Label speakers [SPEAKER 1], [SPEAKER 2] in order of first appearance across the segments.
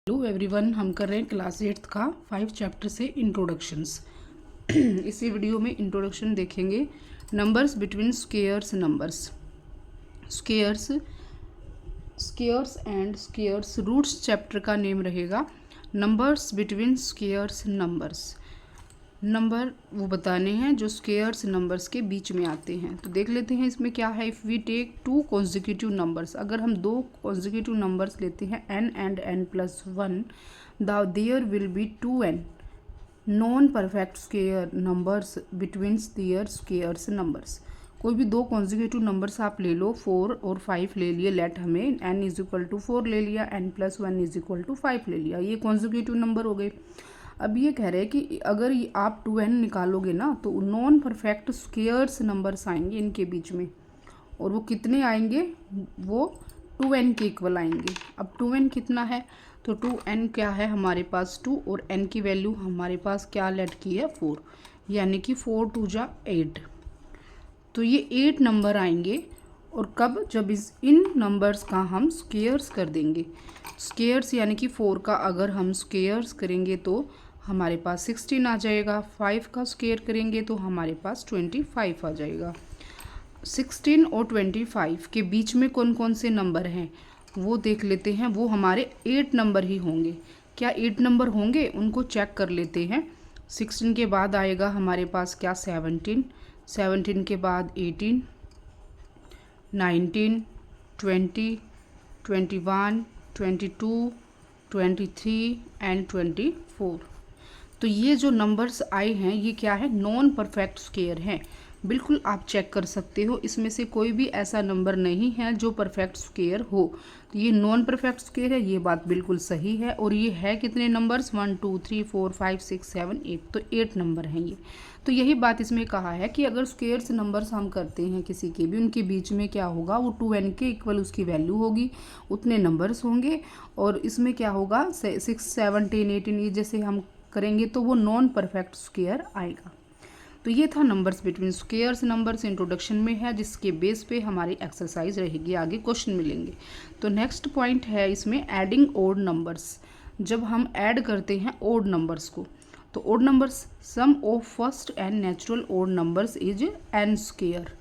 [SPEAKER 1] Hello everyone, हम कर रहे हैं क्लास 8 का 5 चैप्टर से इंट्रोडक्शंस। इसी वीडियो में इंट्रोडक्शन देखेंगे numbers between squares numbers, squares and squares roots. Chapter का नेम रहेगा numbers between squares numbers. Number वो बताने हैं जो स्क्वेयर्स नंबर्स के बीच में आते हैं। तो देख लेते हैं इसमें क्या है। If we take two consecutive numbers, अगर हम दो कॉन्जिक्यूटिव नंबर्स लेते हैं n and n+1, there will be 2n non perfect square numbers between their squares numbers. कोई भी दो कॉन्जिक्यूटिव नंबर्स आप ले लो, 4 और 5 ले लिए, लेट हमें n=4 ले लिया, n+1=5 ले लिया, ये कॉन्जिक्यूटिव नंबर हो गए। अब ये कह रहे हैं कि अगर आप 2n निकालोगे ना तो नॉन परफेक्ट स्क्वेयर्स नंबर्स आएंगे इनके बीच में, और वो कितने आएंगे, वो 2n के इक्वल आएंगे। अब 2n कितना है, तो 2n क्या है हमारे पास 2, और n की वैल्यू हमारे पास क्या लेट की है 4, यानी कि 4 2 जा 8। तो ये 8 नंबर आएंगे। और कब, जब इन नंबर्स का हम स्क्वेयर्स कर देंगे। स्क्वेयर्स यानी कि 4 का अगर हम स्क्वेयर्स करेंगे तो हमारे पास 16 आ जाएगा। 5 का स्क्वेयर करेंगे तो हमारे पास 25 आ जाएगा। 16 और 25 के बीच में कौन कौन से नंबर हैं वो देख लेते हैं। वो हमारे 8 नंबर ही होंगे। क्या 8 नंबर होंगे, उनको चेक कर लेते हैं। 16 के बाद आएगा हमारे पास क्या 17, 17 के बाद 18, 19, 20, 21, 22, 23 एंड 24। तो ये जो नंबर्स आए हैं ये क्या है, नॉन परफेक्ट स्क्वेयर हैं। बिल्कुल आप चेक कर सकते हो, इसमें से कोई भी ऐसा नंबर नहीं है जो परफेक्ट स्क्वेयर हो। तो ये नॉन परफेक्ट स्क्वेयर है, ये बात बिल्कुल सही है। और ये है कितने नंबर्स, 1 2 3 4 5 6 7 8, तो 8 नंबर हैं ये। तो यही बात इसमें कहा है कि अगर स्क्वेयर्स नंबर्स हम करते हैं किसी के भी, उनके बीच में क्या होगा, वो 2n के इक्वल उसकी वैल्यू होगी, उतने नंबर्स होंगे। और इसमें क्या होगा 6 7 10 18, ये जैसे हम करेंगे तो वो नॉन परफेक्ट स्क्वेयर आएगा। तो ये था numbers between squares numbers, introduction में है, जिसके बेस पे हमारी एक्सरसाइज रहेगी, आगे क्वेश्चन मिलेंगे। तो नेक्स्ट पॉइंट है इसमें एडिंग ओड नंबर्स। जब हम ऐड करते हैं ओड नंबर्स को, तो odd numbers, sum of first and natural odd numbers is n square.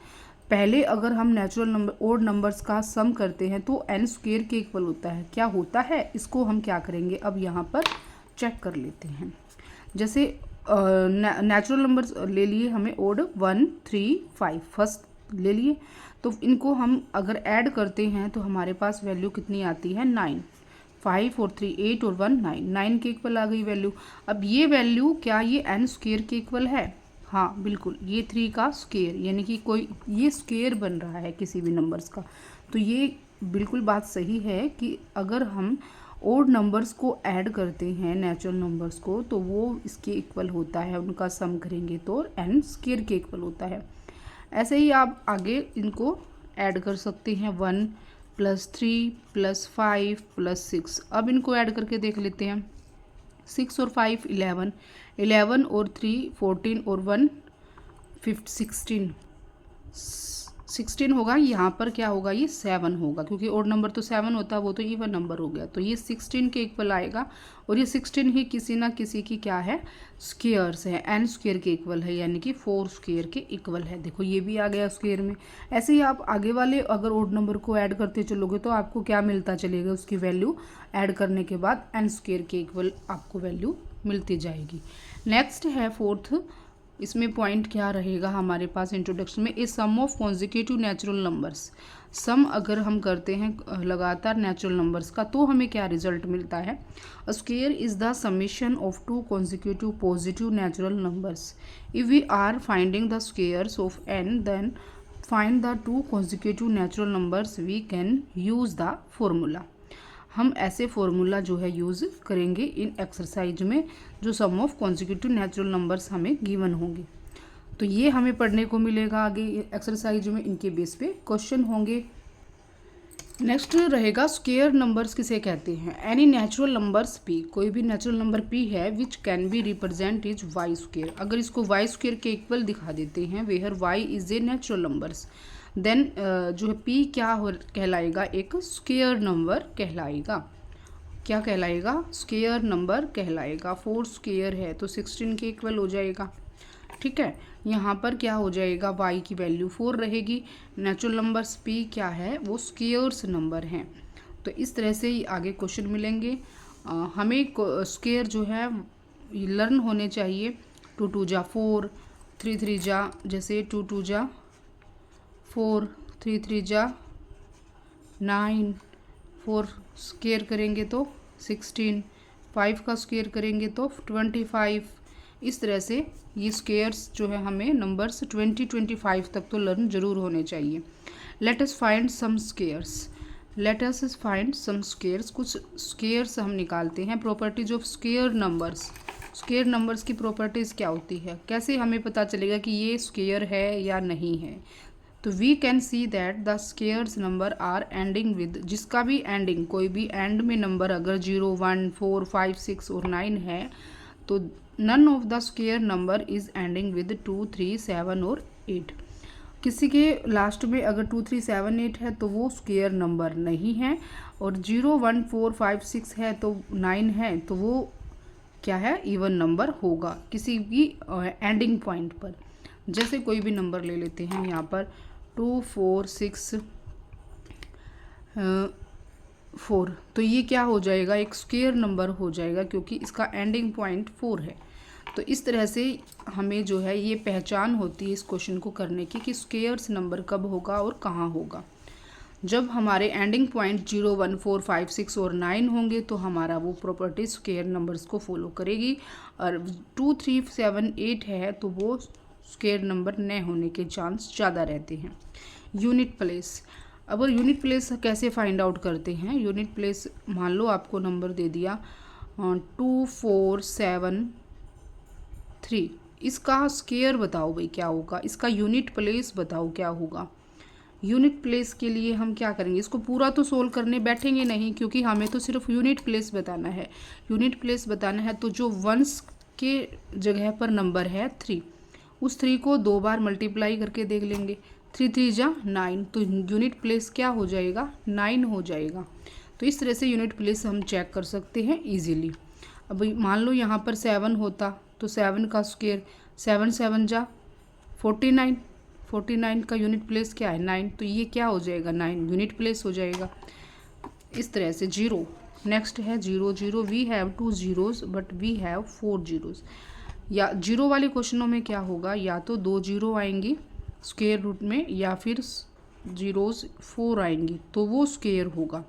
[SPEAKER 1] पहले अगर हम नेचुरल नंबर ओड नंबर्स का सम करते हैं तो n स्क्वेयर के इक्वल होता है। क्या होता है, इसको हम क्या करेंगे, अब यहाँ पर चेक कर लेते हैं। जैसे नेचुरल नंबर्स ले लिए हमने ओड 1 3 5 फर्स्ट ले लिए, तो इनको हम अगर ऐड करते हैं तो हमारे पास वैल्यू कितनी आती है 9। 5 और 3 8 और 1 9, 9 के इक्वल आ गई वैल्यू। अब ये वैल्यू क्या ये n स्क्वेयर के इक्वल है, हाँ बिल्कुल, ये 3 का स्क्वेयर, यानी कि कोई ये स्क्वेयर बन रहा है किसी भी नंबर्स का। तो ये बिल्कुल बात सही है कि अगर हम ओड नंबर्स को ऐड करते हैं नेचुरल नंबर्स को तो वो इसके इक्वल होता है, उनका सम करेंगे तो n स्क्वेयर के इक्वल होता है। ऐसे ही आप आगे इनको ऐड कर सकते हैं, 1 + 3 + 5 + 6। अब इनको ऐड करके देख लेते हैं। 6 और 5 11, 11 और 3 14 और 1 16 16 होगा। यहाँ पर क्या होगा, ये 7 होगा, क्योंकि ओड नंबर तो 7 होता है, वो तो इवन नंबर हो गया। तो ये 16 के इक्वल आएगा, और ये 16 ही किसी ना किसी की क्या है, स्क्वेयर्स है, n स्क्वेयर के इक्वल है, यानी कि 4 स्क्वेयर के इक्वल है। देखो ये भी आ गया स्क्वेयर में। ऐसे ही आप आगे वाले अगर ओड नंबर को ऐड करते चलोगे तो आपको क्या मिलता चलेगा, उसकी वैल्यू ऐड करने के बाद n स्क्वेयर के इक्वल आपको वैल्यू मिलती जाएगी। नेक्स्ट है फोर्थ, इसमें पॉइंट क्या रहेगा हमारे पास इंट्रोडक्शन में, ए सम ऑफ कॉन्जिक्यूटिव नेचुरल नंबर्स। सम अगर हम करते हैं लगातार नेचुरल नंबर्स का तो हमें क्या रिजल्ट मिलता है, a square is the summation of 2 consecutive positive natural numbers. If we are finding the squares of n, then find the 2 consecutive natural numbers, we can use the formula. हम ऐसे formula जो है use करेंगे इन exercise में, जो सम of consecutive natural numbers हमें given होंगे। तो ये हमें पढ़ने को मिलेगा आगे एक्सरसाइज में, इनके बेस पे क्वेश्चन होंगे। नेक्स्ट रहेगा स्क्वेयर नंबर्स किसे कहते हैं, एनी नेचुरल नंबर्स p, कोई भी नेचुरल नंबर p है which can be represent is y square. अगर इसको y स्क्वेयर के इक्वल दिखा देते हैं, where y is a natural numbers, then जो है p क्या कहलाएगा, एक स्क्वेयर नंबर कहलाएगा। क्या कहलाएगा, स्क्वायर नंबर कहलाएगा। 4 स्क्वायर है तो 16 के इक्वल हो जाएगा। ठीक है, यहाँ पर क्या हो जाएगा, y की वैल्यू 4 रहेगी। नेचुरल नंबर्स p क्या है, वो स्क्वायर्स नंबर हैं। तो इस तरह से ही आगे क्वेश्चन मिलेंगे। हमें स्क्वायर जो है लर्न होने चाहिए। 2 2 जा 4, 3 3 जा, जैसे 2 2 जा 4, 3 3 जा 9, 4 स्क्वायर करेंगे तो 16, 5 का स्क्वायर करेंगे तो 25। इस तरह से ये स्क्वायर्स जो है हमें नंबर्स 20-25 तक तो लर्न जरूर होने चाहिए। Let us find some squares. Let us find some squares. कुछ स्क्वायर्स हम निकालते हैं। Properties of square numbers. Square numbers की प्रॉपर्टीज़ क्या होती है, कैसे हमें पता चलेगा कि ये स्क्वायर है या नहीं है। तो we can see that the squares number are ending with, जिसका भी एंडिंग, कोई भी एंड में नंबर अगर 0 1 4 5 6 और 9 है तो none of the square number is ending with 2 3 7 और 8। किसी के लास्ट में अगर 2 3 7 8 है तो वो स्क्वायर नंबर नहीं है, और 0 1 4 5 6 है तो 9 है तो वो क्या है, इवन नंबर होगा किसी भी एंडिंग पॉइंट पर। जैसे कोई भी नंबर ले लेते हैं यहाँ पर 2 4 6 4, तो ये क्या हो जाएगा, एक स्क्वायर नंबर हो जाएगा क्योंकि इसका एंडिंग पॉइंट 4 है। तो इस तरह से हमें जो है ये पहचान होती है इस क्वेश्चन को करने की कि स्क्वायर्स नंबर कब होगा और कहाँ होगा। जब हमारे एंडिंग पॉइंट 0 1 4 5 6 और 9 होंगे तो हमारा वो प्रॉपर्टी स्क्वायर नंबर्स को फॉलो करेगी, और 2 3 7 8 है तो वो स्क्वायर नंबर न होने के चांस ज़्यादा रहते हैं। Unit place. अब यूनिट प्लेस कैसे फाइंड आउट करते हैं। यूनिट प्लेस, मान लो आपको नंबर दे दिया 2 4 7 3, इसका स्क्वायर बताओ भाई क्या होगा, इसका यूनिट प्लेस बताओ क्या होगा। यूनिट प्लेस के लिए हम क्या करेंगे, इसको पूरा तो सोल्व करने बैठेंगे नहीं क्योंकि हमें तो सिर्फ यूनिट प्लेस बताना है। यूनिट प्लेस बताना है तो जो वंस के जगह पर नंबर है 3, उस 3 को 2 बार मल्टीप्लाई करके देख लेंगे। 3 3 जा 9, तो यूनिट प्लेस क्या हो जाएगा, 9 हो जाएगा। तो इस तरह से यूनिट प्लेस हम चेक कर सकते हैं ईजिली। अब मान लो यहाँ पर 7 होता तो 7 का स्क्वायर 7 7 जा 49, 49 का यूनिट प्लेस क्या है 9, तो ये क्या हो जाएगा 9 यूनिट प्लेस हो जाएगा। इस तरह से 0, नेक्स्ट है 0 0, we have 2 zeros but we have 4 zeros। या 0 वाले क्वेश्चनों में क्या होगा, या तो 2 0 आएंगी स्क्वायर रूट में या फिर जीरोस 4 आएंगी तो वो स्क्वायर होगा।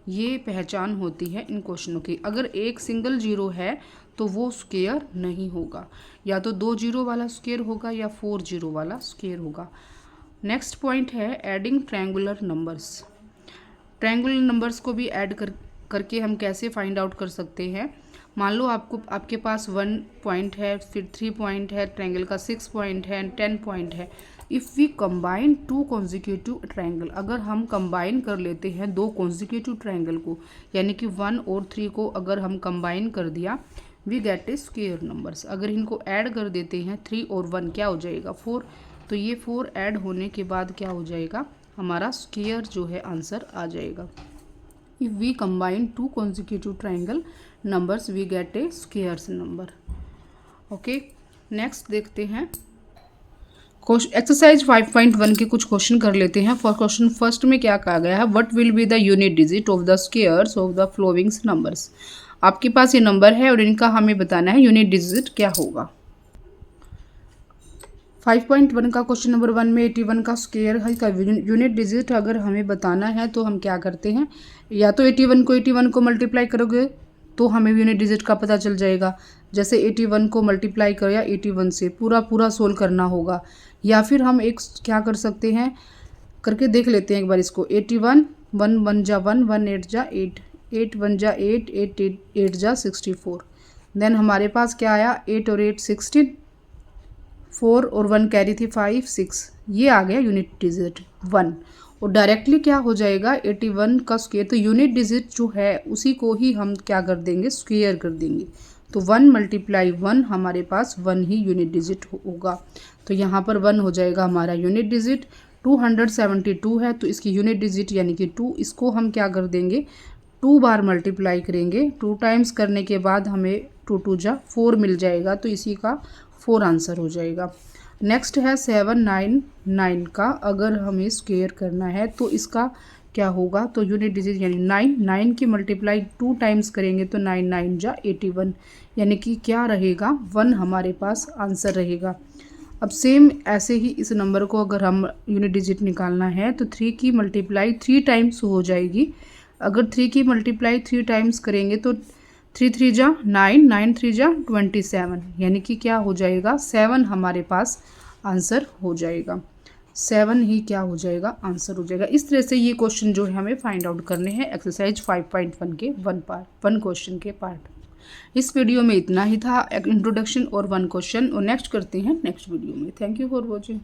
[SPEAKER 1] ये पहचान होती है इन क्वेश्चनों की। अगर एक सिंगल 0 है तो वो स्क्वायर नहीं होगा, या तो 2 0 वाला स्क्वायर होगा या 4 0 वाला स्क्वायर होगा। नेक्स्ट पॉइंट है adding triangular numbers. Triangular numbers को भी ऐड करके हम कैसे फाइंड आउट कर सकते हैं। मान लो आपके पास 1 पॉइंट है, फिर 3 पॉइंट है, ट्रायंगल का 6 पॉइंट है, 10 पॉइंट है। If we combine 2 consecutive triangle, अगर हम कंबाइन कर लेते हैं 2 कॉन्जिक्यूटिव ट्रायंगल को, यानी कि 1 और 3 को अगर हम कंबाइन कर दिया, we get a square numbers. अगर इनको ऐड कर देते हैं 3 और 1 क्या हो जाएगा 4, तो ये 4 ऐड होने के बाद क्या हो जाएगा, हमारा स्क्वायर जो है आंसर आ जाएगा। If we combine 2 consecutive triangle numbers we get a squares number. Okay, next देखते हैं एक्सरसाइज 5.1 के कुछ क्वेश्चन कर लेते हैं। फॉर क्वेश्चन फर्स्ट में क्या कहा गया है, what will be the unit digit of the squares of the flowing numbers. आपके पास ये नंबर है और इनका हमें बताना है यूनिट डिजिट क्या होगा। 5.1 का क्वेश्चन नंबर 1 में 81 का स्क्वायर है, का यूनिट डिजिट अगर हमें बताना है तो हम क्या करते हैं, या तो 81 को मल्टीप्लाई करोगे तो हमें यूनिट डिजिट का पता चल जाएगा। जैसे 81 को मल्टीप्लाई कर या 81 से पूरा सोल्व करना होगा, या फिर हम एक क्या कर सकते हैं, करके देख लेते हैं एक बार इसको। 81 1 1 जा 1 1 8 जा 8 8 1 जा 8 8 8 जा 64। देन हमारे पास क्या आया, 8 और 8 16, 4 और 1 कैरी थी 5 6, ये आ गया यूनिट डिजिट 1। और डायरेक्टली क्या हो जाएगा 81 का स्क्वायर, तो यूनिट डिजिट जो है उसी को ही हम क्या कर देंगे, स्क्वायर कर देंगे। तो 1 मल्टीप्लाई 1 हमारे पास 1 ही यूनिट डिजिट होगा, तो यहाँ पर 1 हो जाएगा हमारा यूनिट डिजिट। 272 है तो इसकी यूनिट डिजिट यानी कि 2, इसको हम क्या कर देंगे 2 बार मल्टीप्लाई करेंगे, 2 टाइम्स करने के बाद हमें 2 2 जा 4 मिल जाएगा, तो इसी का 4 आंसर हो जाएगा। नेक्स्ट है 799 का अगर हमें स्क्वायर करना है तो इसका क्या होगा, तो यूनिट डिजिट यानी 9 की मल्टीप्लाई 2 टाइम्स करेंगे तो 9 9 जा 81, यानी कि क्या रहेगा 1 हमारे पास आंसर रहेगा। अब सेम ऐसे ही इस नंबर को अगर हम यूनिट डिजिट निकालना है तो 3 की मल्टीप्लाई 3 टाइम्स हो जाएगी। अगर 3 की मल्टीप्लाई 3 टाइम्स करेंगे तो 3 3 जा 9, 9 3 जा 27, यानी कि क्या हो जाएगा 7 हमारे पास आंसर हो जाएगा। 7 ही क्या हो जाएगा आंसर हो जाएगा। इस तरह से ये क्वेश्चन जो है हमें फाइंड आउट करने हैं एक्सरसाइज 5.1 के 1 क्वेश्चन के पार्ट। इस वीडियो में इतना ही था, इंट्रोडक्शन और 1 क्वेश्चन, और नेक्स्ट करते हैं नेक्स्ट वीडियो में। Thank you for watching.